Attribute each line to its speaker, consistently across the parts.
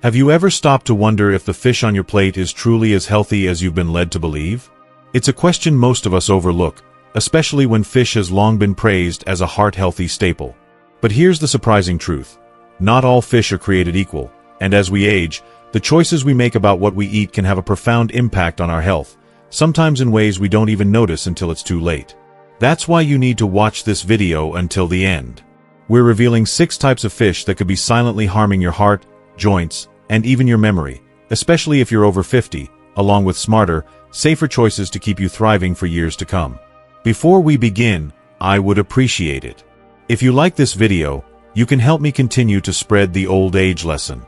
Speaker 1: Have you ever stopped to wonder if the fish on your plate is truly as healthy as you've been led to believe? It's a question most of us overlook, especially when fish has long been praised as a heart-healthy staple. But here's the surprising truth. Not all fish are created equal, and as we age, the choices we make about what we eat can have a profound impact on our health, sometimes in ways we don't even notice until it's too late. That's why you need to watch this video until the end. We're revealing 6 types of fish that could be silently harming your heart, joints, and even your memory, especially if you're over 50, along with smarter, safer choices to keep you thriving for years to come. Before we begin, I would appreciate it if you like this video. You can help me continue to spread the old age lesson.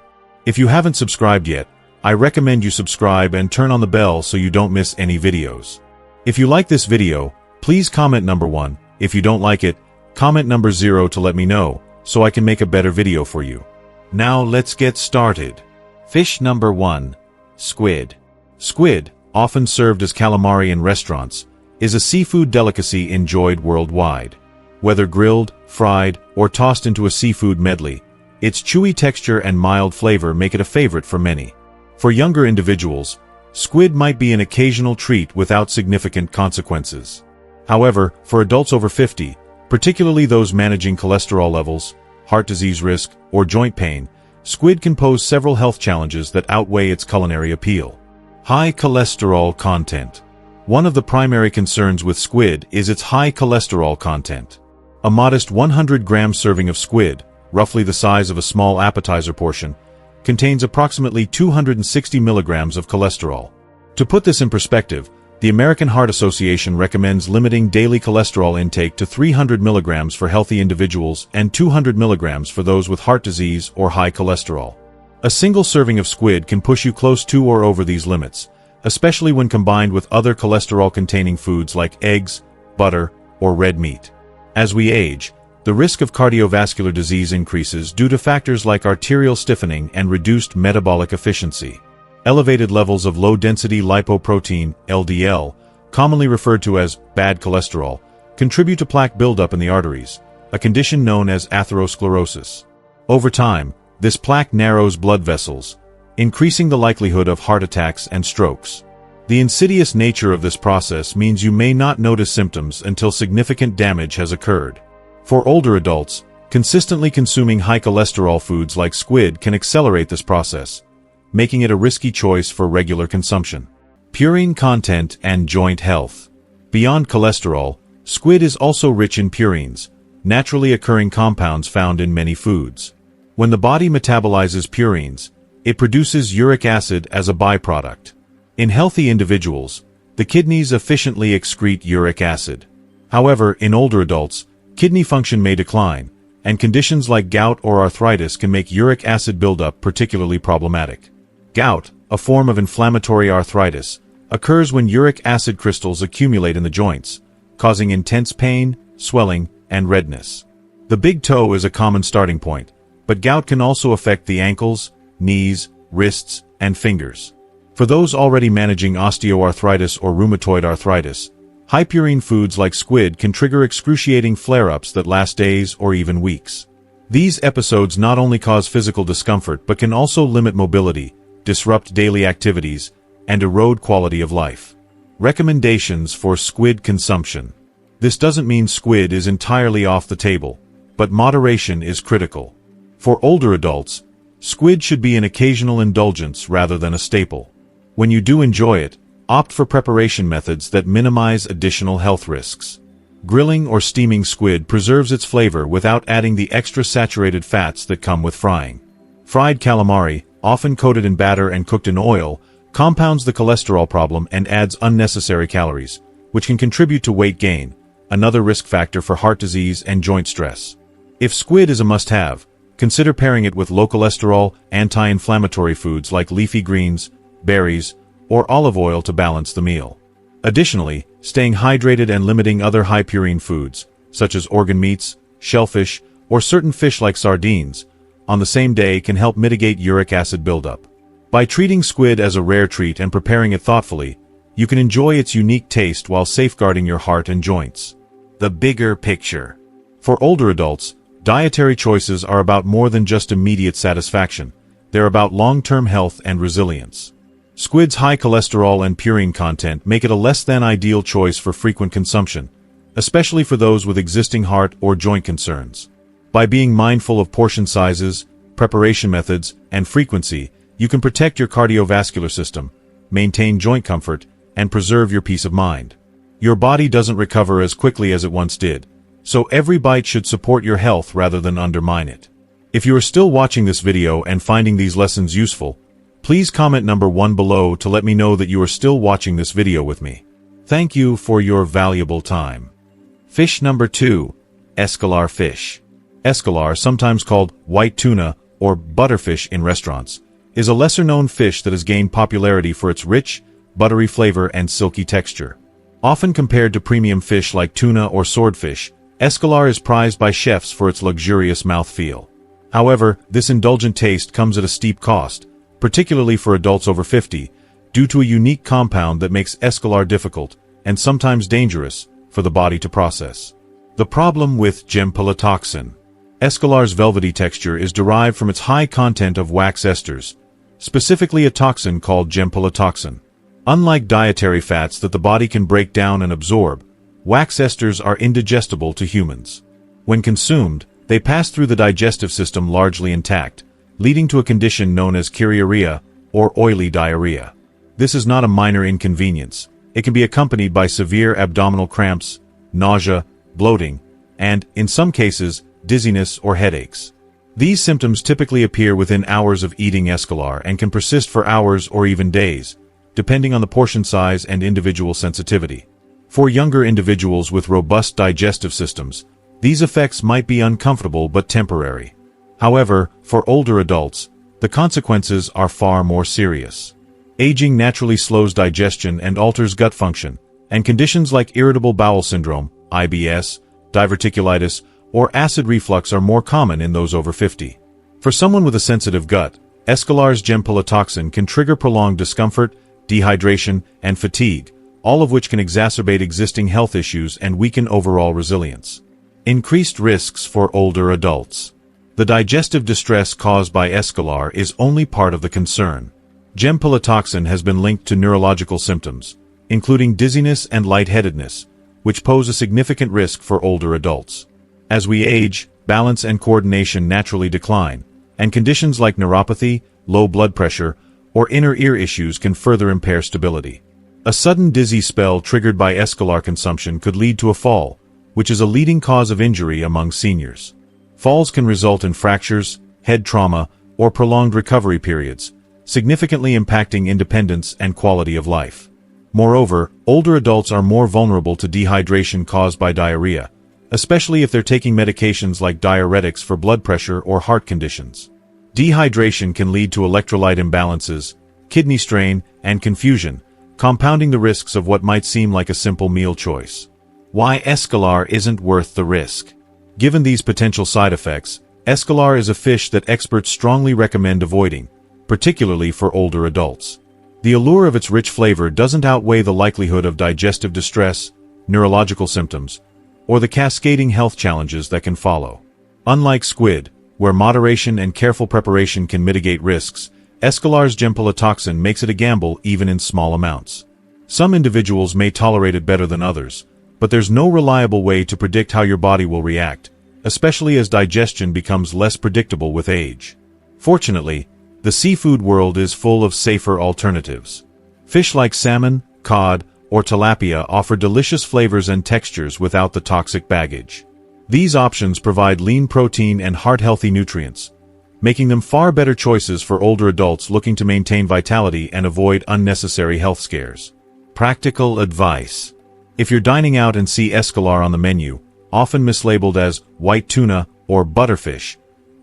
Speaker 1: If you haven't subscribed yet, I recommend you subscribe and turn on the bell so you don't miss any videos. If you like this video, please comment number 1. If you don't like it, comment number 0 to let me know, so I can make a better video for you. Now let's get started. Fish number 1. Squid. Squid, often served as calamari in restaurants, is a seafood delicacy enjoyed worldwide. Whether grilled, fried, or tossed into a seafood medley, its chewy texture and mild flavor make it a favorite for many. For younger individuals, squid might be an occasional treat without significant consequences. However, for adults over 50, particularly those managing cholesterol levels, heart disease risk, or joint pain, squid can pose several health challenges that outweigh its culinary appeal. High cholesterol content. One of the primary concerns with squid is its high cholesterol content. A modest 100-gram serving of squid, roughly the size of a small appetizer portion, contains approximately 260 milligrams of cholesterol. To put this in perspective, the American Heart Association recommends limiting daily cholesterol intake to 300 milligrams for healthy individuals and 200 milligrams for those with heart disease or high cholesterol. A single serving of squid can push you close to or over these limits, especially when combined with other cholesterol-containing foods like eggs, butter, or red meat. As we age, the risk of cardiovascular disease increases due to factors like arterial stiffening and reduced metabolic efficiency. Elevated levels of low-density lipoprotein, LDL, commonly referred to as bad cholesterol, contribute to plaque buildup in the arteries, a condition known as atherosclerosis. Over time, this plaque narrows blood vessels, increasing the likelihood of heart attacks and strokes. The insidious nature of this process means you may not notice symptoms until significant damage has occurred. For older adults, consistently consuming high cholesterol foods like squid can accelerate this process, making it a risky choice for regular consumption. Purine content and joint health. Beyond cholesterol, squid is also rich in purines, naturally occurring compounds found in many foods. When the body metabolizes purines, it produces uric acid as a byproduct. In healthy individuals, the kidneys efficiently excrete uric acid. However, in older adults, kidney function may decline, and conditions like gout or arthritis can make uric acid buildup particularly problematic. Gout, a form of inflammatory arthritis, occurs when uric acid crystals accumulate in the joints, causing intense pain, swelling, and redness. The big toe is a common starting point, but gout can also affect the ankles, knees, wrists, and fingers. For those already managing osteoarthritis or rheumatoid arthritis, high purine foods like squid can trigger excruciating flare-ups that last days or even weeks. These episodes not only cause physical discomfort but can also limit mobility, disrupt daily activities, and erode quality of life. Recommendations for squid consumption. This doesn't mean squid is entirely off the table, but moderation is critical. For older adults, squid should be an occasional indulgence rather than a staple. When you do enjoy it, opt for preparation methods that minimize additional health risks. Grilling or steaming squid preserves its flavor without adding the extra saturated fats that come with frying. Fried calamari, often coated in batter and cooked in oil, compounds the cholesterol problem and adds unnecessary calories, which can contribute to weight gain, another risk factor for heart disease and joint stress. If squid is a must-have, consider pairing it with low cholesterol, anti-inflammatory foods like leafy greens, berries, or olive oil to balance the meal. Additionally, staying hydrated and limiting other high purine foods, such as organ meats, shellfish, or certain fish like sardines, on the same day can help mitigate uric acid buildup. By treating squid as a rare treat and preparing it thoughtfully, you can enjoy its unique taste while safeguarding your heart and joints. The bigger picture. For older adults, dietary choices are about more than just immediate satisfaction. they're about long-term health and resilience. Squid's high cholesterol and purine content make it a less-than-ideal choice for frequent consumption, especially for those with existing heart or joint concerns. By being mindful of portion sizes, preparation methods, and frequency, you can protect your cardiovascular system, maintain joint comfort, and preserve your peace of mind. Your body doesn't recover as quickly as it once did, so every bite should support your health rather than undermine it. If you are still watching this video and finding these lessons useful, please comment number 1 below to let me know that you are still watching this video with me. Thank you for your valuable time. Fish number 2, escolar fish. Escolar, sometimes called white tuna or butterfish in restaurants, is a lesser-known fish that has gained popularity for its rich, buttery flavor and silky texture. Often compared to premium fish like tuna or swordfish, escolar is prized by chefs for its luxurious mouthfeel. However, this indulgent taste comes at a steep cost, particularly for adults over 50, due to a unique compound that makes escolar difficult, and sometimes dangerous, for the body to process. The problem with gempilatoxin. Escolar's velvety texture is derived from its high content of wax esters, specifically a toxin called gempilatoxin. Unlike dietary fats that the body can break down and absorb, wax esters are indigestible to humans. When consumed, they pass through the digestive system largely intact, leading to a condition known as chyriuria, or oily diarrhea. This is not a minor inconvenience. It can be accompanied by severe abdominal cramps, nausea, bloating, and, in some cases, dizziness or headaches. These symptoms typically appear within hours of eating escolar and can persist for hours or even days, depending on the portion size and individual sensitivity. For younger individuals with robust digestive systems, these effects might be uncomfortable but temporary. However, for older adults, the consequences are far more serious. Aging naturally slows digestion and alters gut function, and conditions like irritable bowel syndrome, IBS, diverticulitis, or acid reflux are more common in those over 50. For someone with a sensitive gut, escolar's gempilatoxin can trigger prolonged discomfort, dehydration, and fatigue, all of which can exacerbate existing health issues and weaken overall resilience. Increased risks for older adults. The digestive distress caused by escolar is only part of the concern. Gempilatoxin has been linked to neurological symptoms, including dizziness and lightheadedness, which pose a significant risk for older adults. As we age, balance and coordination naturally decline, and conditions like neuropathy, low blood pressure, or inner ear issues can further impair stability. A sudden dizzy spell triggered by escolar consumption could lead to a fall, which is a leading cause of injury among seniors. Falls can result in fractures, head trauma, or prolonged recovery periods, significantly impacting independence and quality of life. Moreover, older adults are more vulnerable to dehydration caused by diarrhea, especially if they're taking medications like diuretics for blood pressure or heart conditions. Dehydration can lead to electrolyte imbalances, kidney strain, and confusion, compounding the risks of what might seem like a simple meal choice. Why escolar isn't worth the risk. Given these potential side effects, escolar is a fish that experts strongly recommend avoiding, particularly for older adults. The allure of its rich flavor doesn't outweigh the likelihood of digestive distress, neurological symptoms, or the cascading health challenges that can follow. Unlike squid, where moderation and careful preparation can mitigate risks, escolar's gempilatoxin makes it a gamble even in small amounts. Some individuals may tolerate it better than others, but there's no reliable way to predict how your body will react, especially as digestion becomes less predictable with age. Fortunately, the seafood world is full of safer alternatives. Fish like salmon, cod, or tilapia offer delicious flavors and textures without the toxic baggage. These options provide lean protein and heart-healthy nutrients, making them far better choices for older adults looking to maintain vitality and avoid unnecessary health scares. Practical advice. If you're dining out and see escolar on the menu, often mislabeled as white tuna or butterfish,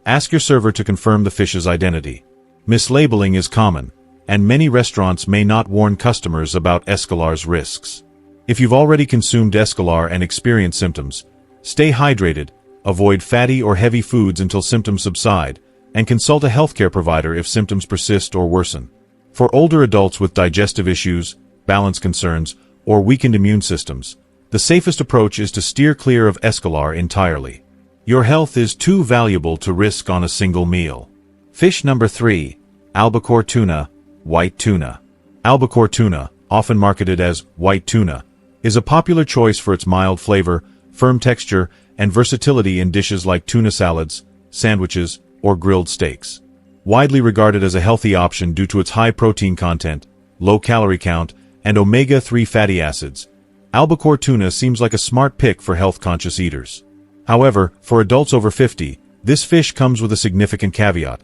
Speaker 1: ask your server to confirm the fish's identity. Mislabeling is common, and many restaurants may not warn customers about escolar's risks. If you've already consumed escolar and experienced symptoms, stay hydrated, avoid fatty or heavy foods until symptoms subside, and consult a healthcare provider if symptoms persist or worsen. For older adults with digestive issues, balance concerns, or weakened immune systems, the safest approach is to steer clear of escolar entirely. Your health is too valuable to risk on a single meal. Fish number 3, Albacore tuna, white tuna. Albacore tuna, often marketed as white tuna, is a popular choice for its mild flavor, firm texture, and versatility in dishes like tuna salads, sandwiches, or grilled steaks. Widely regarded as a healthy option due to its high protein content, low calorie count, and omega-3 fatty acids, albacore tuna seems like a smart pick for health-conscious eaters. However, for adults over 50, this fish comes with a significant caveat: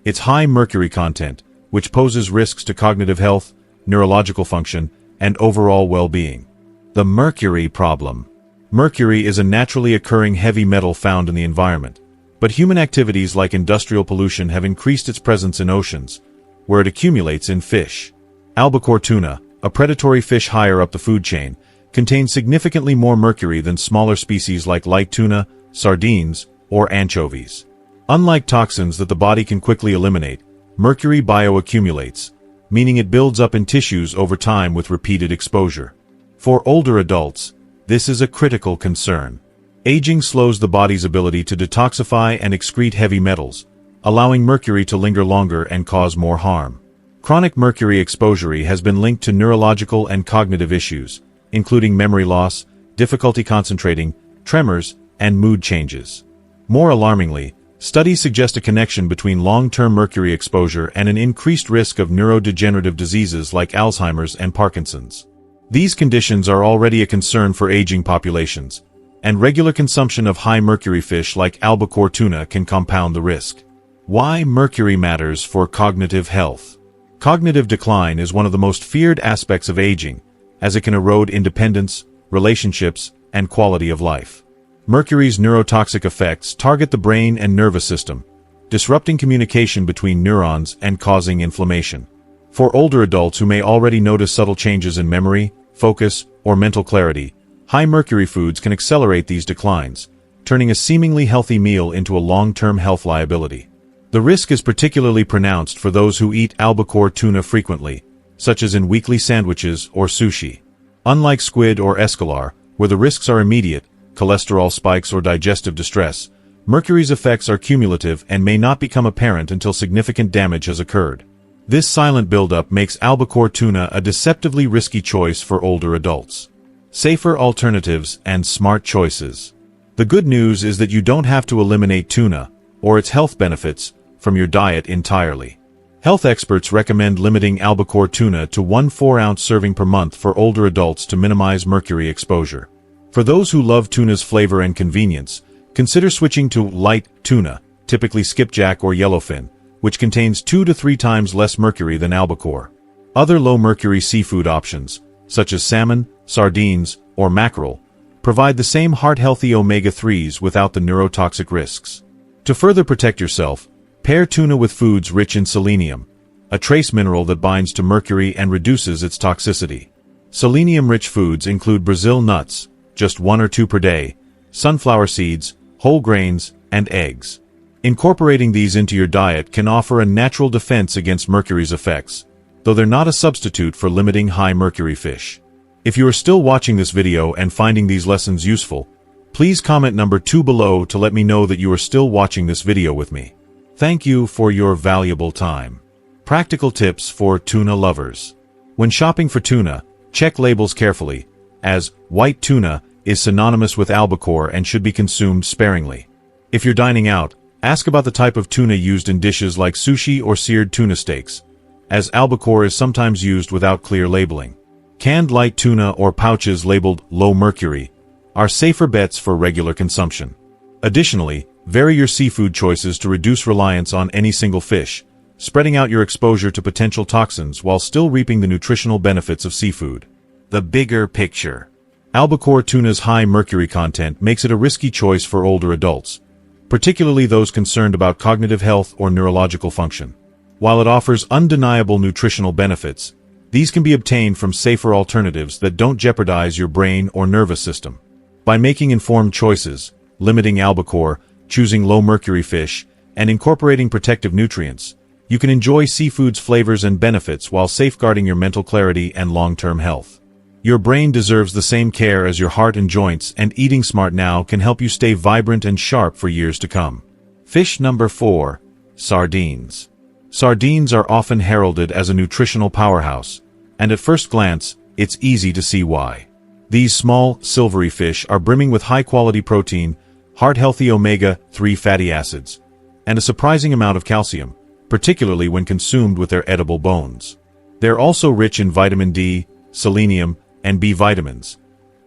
Speaker 1: its high mercury content, which poses risks to cognitive health, neurological function, and overall well-being. The mercury problem. Mercury is a naturally occurring heavy metal found in the environment, but human activities like industrial pollution have increased its presence in oceans, where it accumulates in fish. Albacore tuna, a predatory fish higher up the food chain, contains significantly more mercury than smaller species like light tuna, sardines, or anchovies. Unlike toxins that the body can quickly eliminate, mercury bioaccumulates, meaning it builds up in tissues over time with repeated exposure. For older adults, this is a critical concern. Aging slows the body's ability to detoxify and excrete heavy metals, allowing mercury to linger longer and cause more harm. Chronic mercury exposure has been linked to neurological and cognitive issues, including memory loss, difficulty concentrating, tremors, and mood changes. More alarmingly, studies suggest a connection between long-term mercury exposure and an increased risk of neurodegenerative diseases like Alzheimer's and Parkinson's. These conditions are already a concern for aging populations, and regular consumption of high-mercury fish like albacore tuna can compound the risk. Why mercury matters for cognitive health. Cognitive decline is one of the most feared aspects of aging, as it can erode independence, relationships, and quality of life. Mercury's neurotoxic effects target the brain and nervous system, disrupting communication between neurons and causing inflammation. For older adults who may already notice subtle changes in memory, focus, or mental clarity, high mercury foods can accelerate these declines, turning a seemingly healthy meal into a long-term health liability. The risk is particularly pronounced for those who eat albacore tuna frequently, such as in weekly sandwiches or sushi. Unlike squid or escalar, where the risks are immediate, cholesterol spikes or digestive distress, mercury's effects are cumulative and may not become apparent until significant damage has occurred. This silent buildup makes albacore tuna a deceptively risky choice for older adults. Safer alternatives and smart choices. The good news is that you don't have to eliminate tuna, or its health benefits, from your diet entirely. Health experts recommend limiting albacore tuna to 1 4-ounce serving per month for older adults to minimize mercury exposure. For those who love tuna's flavor and convenience, consider switching to light tuna, typically skipjack or yellowfin, which contains 2 to 3 times less mercury than albacore. Other low-mercury seafood options, such as salmon, sardines, or mackerel, provide the same heart-healthy omega-3s without the neurotoxic risks. To further protect yourself, pair tuna with foods rich in selenium, a trace mineral that binds to mercury and reduces its toxicity. Selenium-rich foods include Brazil nuts, just 1 or 2 per day, sunflower seeds, whole grains, and eggs. Incorporating these into your diet can offer a natural defense against mercury's effects, though they're not a substitute for limiting high-mercury fish. If you are still watching this video and finding these lessons useful, please comment number 2 below to let me know that you are still watching this video with me. Thank you for your valuable time. Practical tips for tuna lovers. When shopping for tuna, check labels carefully, as white tuna is synonymous with albacore and should be consumed sparingly. If you're dining out, ask about the type of tuna used in dishes like sushi or seared tuna steaks, as albacore is sometimes used without clear labeling. Canned light tuna or pouches labeled low mercury are safer bets for regular consumption. Additionally, vary your seafood choices to reduce reliance on any single fish, spreading out your exposure to potential toxins while still reaping the nutritional benefits of seafood. The bigger picture. Albacore tuna's high mercury content makes it a risky choice for older adults, particularly those concerned about cognitive health or neurological function. While it offers undeniable nutritional benefits, these can be obtained from safer alternatives that don't jeopardize your brain or nervous system. By making informed choices, limiting albacore, choosing low-mercury fish, and incorporating protective nutrients, you can enjoy seafood's flavors and benefits while safeguarding your mental clarity and long-term health. Your brain deserves the same care as your heart and joints, and eating smart now can help you stay vibrant and sharp for years to come. Fish number 4. Sardines. Sardines are often heralded as a nutritional powerhouse, and at first glance, it's easy to see why. These small, silvery fish are brimming with high-quality protein, heart-healthy omega-3 fatty acids, and a surprising amount of calcium, particularly when consumed with their edible bones. They're also rich in vitamin D, selenium, and B vitamins,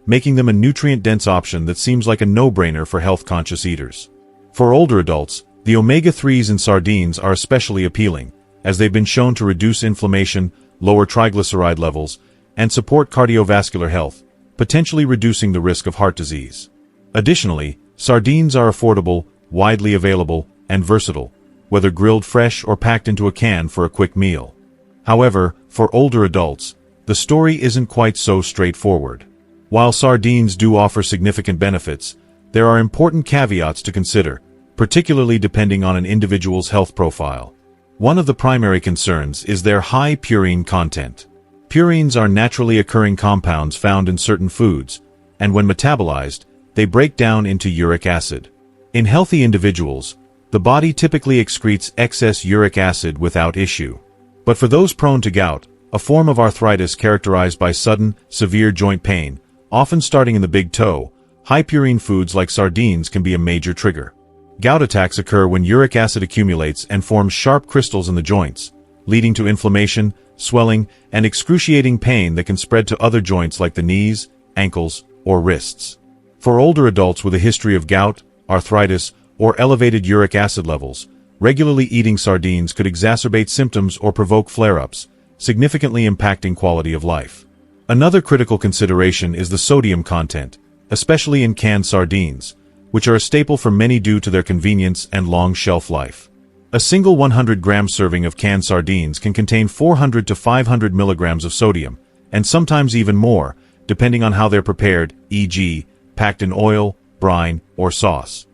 Speaker 1: making them a nutrient-dense option that seems like a no-brainer for health-conscious eaters. For older adults, the omega-3s in sardines are especially appealing, as they've been shown to reduce inflammation, lower triglyceride levels, and support cardiovascular health, potentially reducing the risk of heart disease. Additionally, sardines are affordable, widely available, and versatile, whether grilled fresh or packed into a can for a quick meal. However, for older adults, the story isn't quite so straightforward. While sardines do offer significant benefits, there are important caveats to consider, particularly depending on an individual's health profile. One of the primary concerns is their high purine content. Purines are naturally occurring compounds found in certain foods, and when metabolized, they break down into uric acid. In healthy individuals, the body typically excretes excess uric acid without issue. But for those prone to gout, a form of arthritis characterized by sudden, severe joint pain, often starting in the big toe, high purine foods like sardines can be a major trigger. Gout attacks occur when uric acid accumulates and forms sharp crystals in the joints, leading to inflammation, swelling, and excruciating pain that can spread to other joints like the knees, ankles, or wrists. For older adults with a history of gout, arthritis, or elevated uric acid levels, regularly eating sardines could exacerbate symptoms or provoke flare-ups, significantly impacting quality of life. Another critical consideration is the sodium content, especially in canned sardines, which are a staple for many due to their convenience and long shelf life. A single 100-gram serving of canned sardines can contain 400 to 500 milligrams of sodium, and sometimes even more, depending on how they're prepared, e.g., packed in oil, brine, or sauce.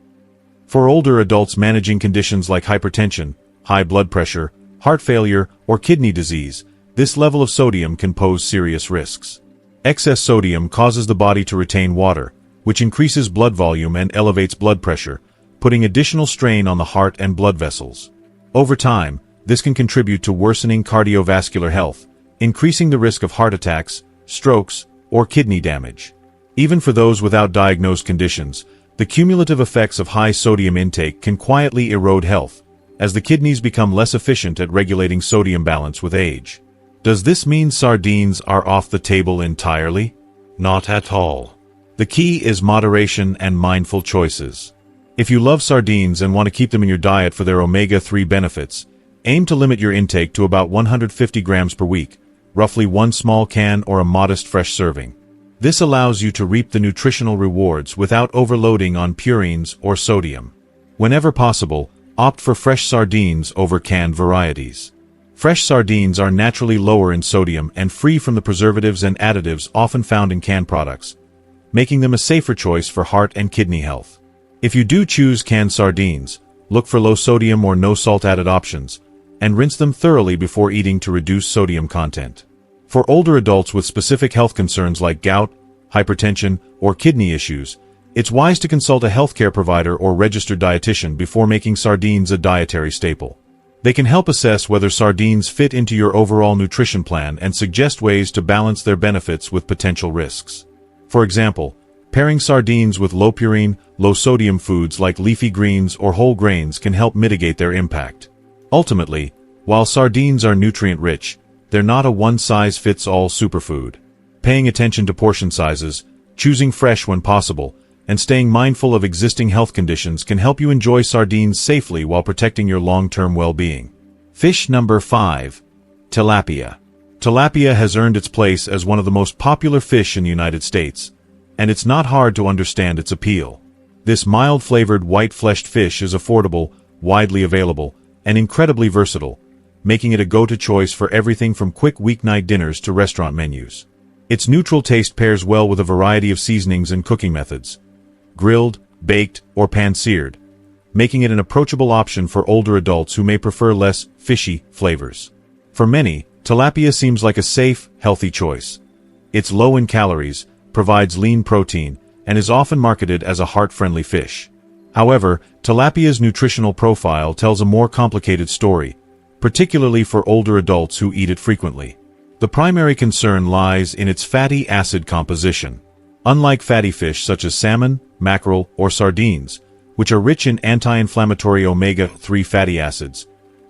Speaker 1: For older adults managing conditions like hypertension, high blood pressure, heart failure, or kidney disease, this level of sodium can pose serious risks. Excess sodium causes the body to retain water, which increases blood volume and elevates blood pressure, putting additional strain on the heart and blood vessels. Over time, this can contribute to worsening cardiovascular health, increasing the risk of heart attacks, strokes, or kidney damage. Even for those without diagnosed conditions, the cumulative effects of high sodium intake can quietly erode health, as the kidneys become less efficient at regulating sodium balance with age. Does this mean sardines are off the table entirely? Not at all. The key is moderation and mindful choices. If you love sardines and want to keep them in your diet for their omega-3 benefits, aim to limit your intake to about 150 grams per week, roughly one small can or a modest fresh serving. This allows you to reap the nutritional rewards without overloading on purines or sodium. Whenever possible, opt for fresh sardines over canned varieties. Fresh sardines are naturally lower in sodium and free from the preservatives and additives often found in canned products, making them a safer choice for heart and kidney health. If you do choose canned sardines, look for low sodium or no salt added options, and rinse them thoroughly before eating to reduce sodium content. For older adults with specific health concerns like gout, hypertension, or kidney issues, it's wise to consult a healthcare provider or registered dietitian before making sardines a dietary staple. They can help assess whether sardines fit into your overall nutrition plan and suggest ways to balance their benefits with potential risks. For example, pairing sardines with low purine, low sodium foods like leafy greens or whole grains can help mitigate their impact. Ultimately, while sardines are nutrient-rich, they're not a one-size-fits-all superfood. Paying attention to portion sizes, choosing fresh when possible, and staying mindful of existing health conditions can help you enjoy sardines safely while protecting your long-term well-being. Fish number 5. Tilapia. Tilapia has earned its place as one of the most popular fish in the United States, and it's not hard to understand its appeal. This mild-flavored white-fleshed fish is affordable, widely available, and incredibly versatile, making it a go-to choice for everything from quick weeknight dinners to restaurant menus. Its neutral taste pairs well with a variety of seasonings and cooking methods, grilled, baked, or pan-seared, making it an approachable option for older adults who may prefer less fishy flavors. For many, tilapia seems like a safe, healthy choice. It's low in calories, provides lean protein, and is often marketed as a heart-friendly fish. However, tilapia's nutritional profile tells a more complicated story, particularly for older adults who eat it frequently. The primary concern lies in its fatty acid composition. Unlike fatty fish such as salmon, mackerel, or sardines, which are rich in anti-inflammatory omega-3 fatty acids,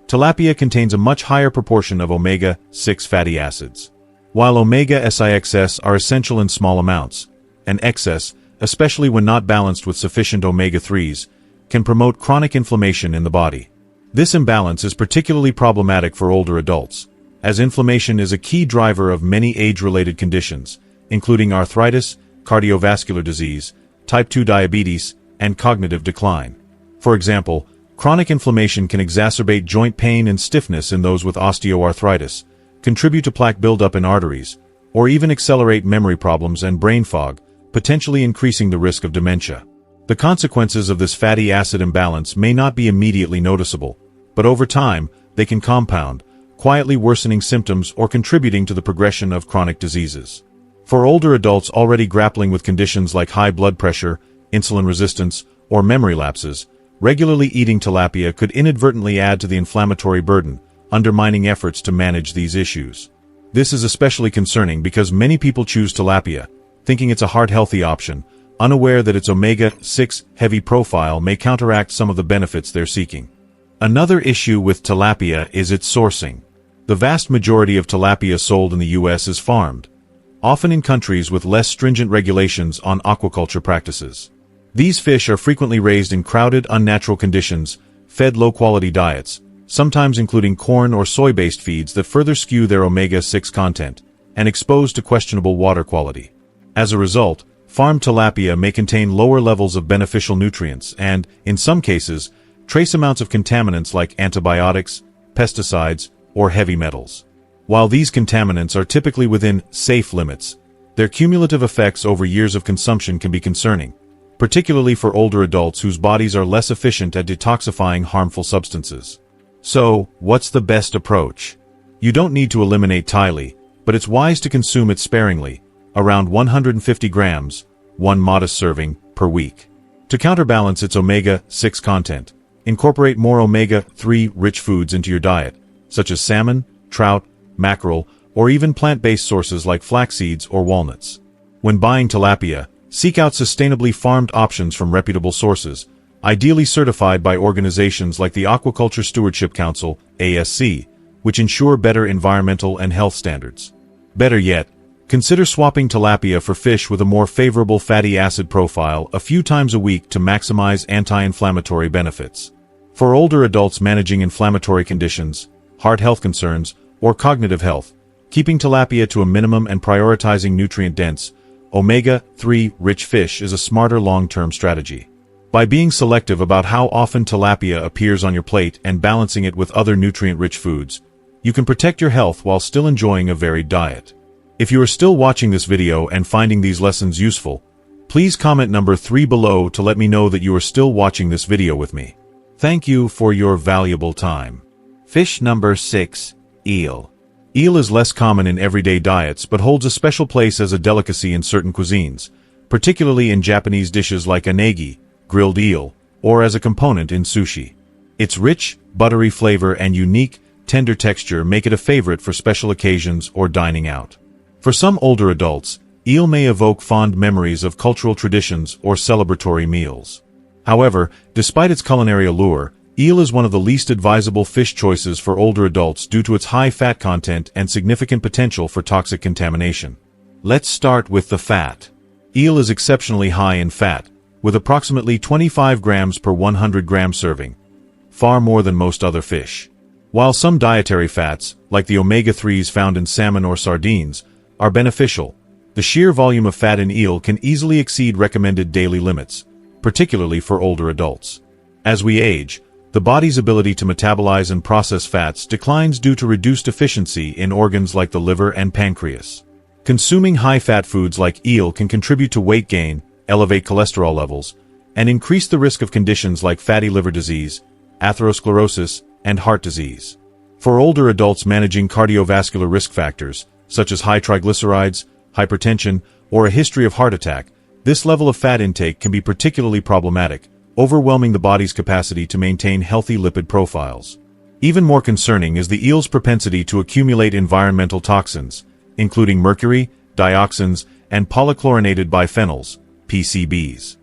Speaker 1: tilapia contains a much higher proportion of omega-6 fatty acids. While omega-6 are essential in small amounts, an excess, especially when not balanced with sufficient omega-3s, can promote chronic inflammation in the body. This imbalance is particularly problematic for older adults, as inflammation is a key driver of many age-related conditions, including arthritis, cardiovascular disease, type 2 diabetes, and cognitive decline. For example, chronic inflammation can exacerbate joint pain and stiffness in those with osteoarthritis, contribute to plaque buildup in arteries, or even accelerate memory problems and brain fog, potentially increasing the risk of dementia. The consequences of this fatty acid imbalance may not be immediately noticeable, but over time, they can compound, quietly worsening symptoms or contributing to the progression of chronic diseases. For older adults already grappling with conditions like high blood pressure, insulin resistance, or memory lapses, regularly eating tilapia could inadvertently add to the inflammatory burden, undermining efforts to manage these issues. This is especially concerning because many people choose tilapia, thinking it's a heart-healthy option, unaware that its omega-6 heavy profile may counteract some of the benefits they're seeking. Another issue with tilapia is its sourcing. The vast majority of tilapia sold in the U.S. is farmed, often in countries with less stringent regulations on aquaculture practices. These fish are frequently raised in crowded, unnatural conditions, fed low-quality diets, sometimes including corn or soy-based feeds that further skew their omega-6 content, and exposed to questionable water quality. As a result, farmed tilapia may contain lower levels of beneficial nutrients and, in some cases, trace amounts of contaminants like antibiotics, pesticides, or heavy metals. While these contaminants are typically within safe limits, their cumulative effects over years of consumption can be concerning, particularly for older adults whose bodies are less efficient at detoxifying harmful substances. So, what's the best approach? You don't need to eliminate tilapia, but it's wise to consume it sparingly, around 150 grams, one modest serving, per week. To counterbalance its omega-6 content, incorporate more omega-3 rich foods into your diet, such as salmon, trout, mackerel, or even plant-based sources like flax seeds or walnuts. When buying tilapia, seek out sustainably farmed options from reputable sources, ideally certified by organizations like the Aquaculture Stewardship Council, ASC, which ensure better environmental and health standards. Better yet, consider swapping tilapia for fish with a more favorable fatty acid profile a few times a week to maximize anti-inflammatory benefits. For older adults managing inflammatory conditions, heart health concerns, or cognitive health, keeping tilapia to a minimum and prioritizing nutrient-dense, omega-3 rich fish is a smarter long-term strategy. By being selective about how often tilapia appears on your plate and balancing it with other nutrient-rich foods, you can protect your health while still enjoying a varied diet. If you are still watching this video and finding these lessons useful, please comment number 3 below to let me know that you are still watching this video with me. Thank you for your valuable time. Fish number 6. Eel. Eel is less common in everyday diets but holds a special place as a delicacy in certain cuisines, particularly in Japanese dishes like unagi, grilled eel, or as a component in sushi. Its rich, buttery flavor and unique, tender texture make it a favorite for special occasions or dining out. For some older adults, eel may evoke fond memories of cultural traditions or celebratory meals. However, despite its culinary allure, eel is one of the least advisable fish choices for older adults due to its high fat content and significant potential for toxic contamination. Let's start with the fat. Eel is exceptionally high in fat, with approximately 25 grams per 100 gram serving, far more than most other fish. While some dietary fats, like the omega-3s found in salmon or sardines, are beneficial, the sheer volume of fat in eel can easily exceed recommended daily limits, particularly for older adults. As we age, the body's ability to metabolize and process fats declines due to reduced efficiency in organs like the liver and pancreas. Consuming high-fat foods like eel can contribute to weight gain, elevate cholesterol levels, and increase the risk of conditions like fatty liver disease, atherosclerosis, and heart disease. For older adults managing cardiovascular risk factors, such as high triglycerides, hypertension, or a history of heart attack, this level of fat intake can be particularly problematic, overwhelming the body's capacity to maintain healthy lipid profiles. Even more concerning is the eel's propensity to accumulate environmental toxins, including mercury, dioxins, and polychlorinated biphenyls, PCBs.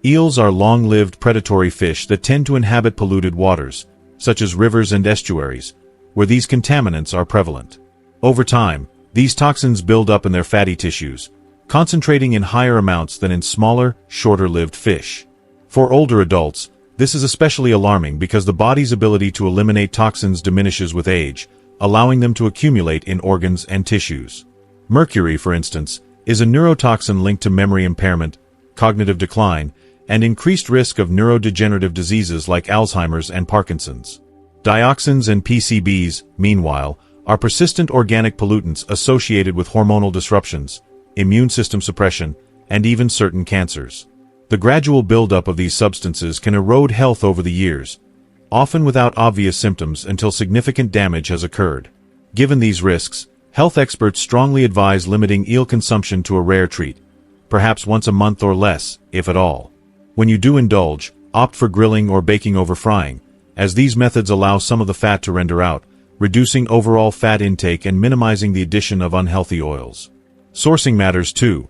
Speaker 1: Eels are long-lived predatory fish that tend to inhabit polluted waters, such as rivers and estuaries, where these contaminants are prevalent. Over time, these toxins build up in their fatty tissues, concentrating in higher amounts than in smaller, shorter-lived fish. For older adults, this is especially alarming because the body's ability to eliminate toxins diminishes with age, allowing them to accumulate in organs and tissues. Mercury, for instance, is a neurotoxin linked to memory impairment, cognitive decline, and increased risk of neurodegenerative diseases like Alzheimer's and Parkinson's. Dioxins and PCBs, meanwhile, are persistent organic pollutants associated with hormonal disruptions, immune system suppression, and even certain cancers. The gradual buildup of these substances can erode health over the years, often without obvious symptoms until significant damage has occurred. Given these risks, health experts strongly advise limiting eel consumption to a rare treat, perhaps once a month or less, if at all. When you do indulge, opt for grilling or baking over frying, as these methods allow some of the fat to render out, reducing overall fat intake and minimizing the addition of unhealthy oils. Sourcing matters too.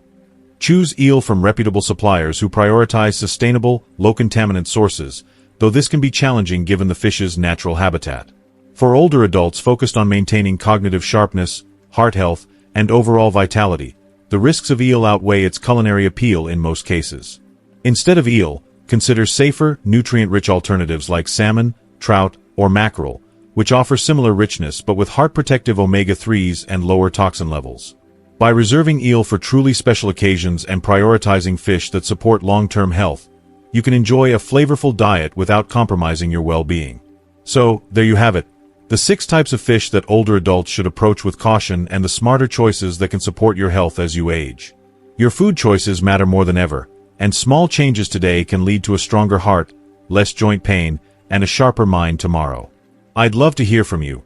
Speaker 1: Choose eel from reputable suppliers who prioritize sustainable, low-contaminant sources, though this can be challenging given the fish's natural habitat. For older adults focused on maintaining cognitive sharpness, heart health, and overall vitality, the risks of eel outweigh its culinary appeal in most cases. Instead of eel, consider safer, nutrient-rich alternatives like salmon, trout, or mackerel, which offer similar richness but with heart-protective omega-3s and lower toxin levels. By reserving eel for truly special occasions and prioritizing fish that support long-term health, you can enjoy a flavorful diet without compromising your well-being. So, there you have it. The 6 types of fish that older adults should approach with caution and the smarter choices that can support your health as you age. Your food choices matter more than ever, and small changes today can lead to a stronger heart, less joint pain, and a sharper mind tomorrow. I'd love to hear from you.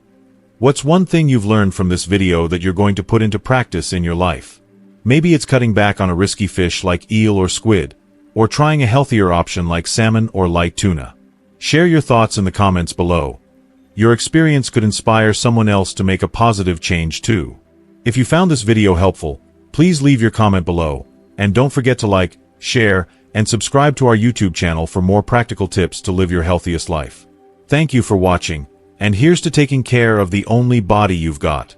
Speaker 1: What's one thing you've learned from this video that you're going to put into practice in your life? Maybe it's cutting back on a risky fish like eel or squid, or trying a healthier option like salmon or light tuna. Share your thoughts in the comments below. Your experience could inspire someone else to make a positive change too. If you found this video helpful, please leave your comment below, and don't forget to like, share, and subscribe to our YouTube channel for more practical tips to live your healthiest life. Thank you for watching, and here's to taking care of the only body you've got.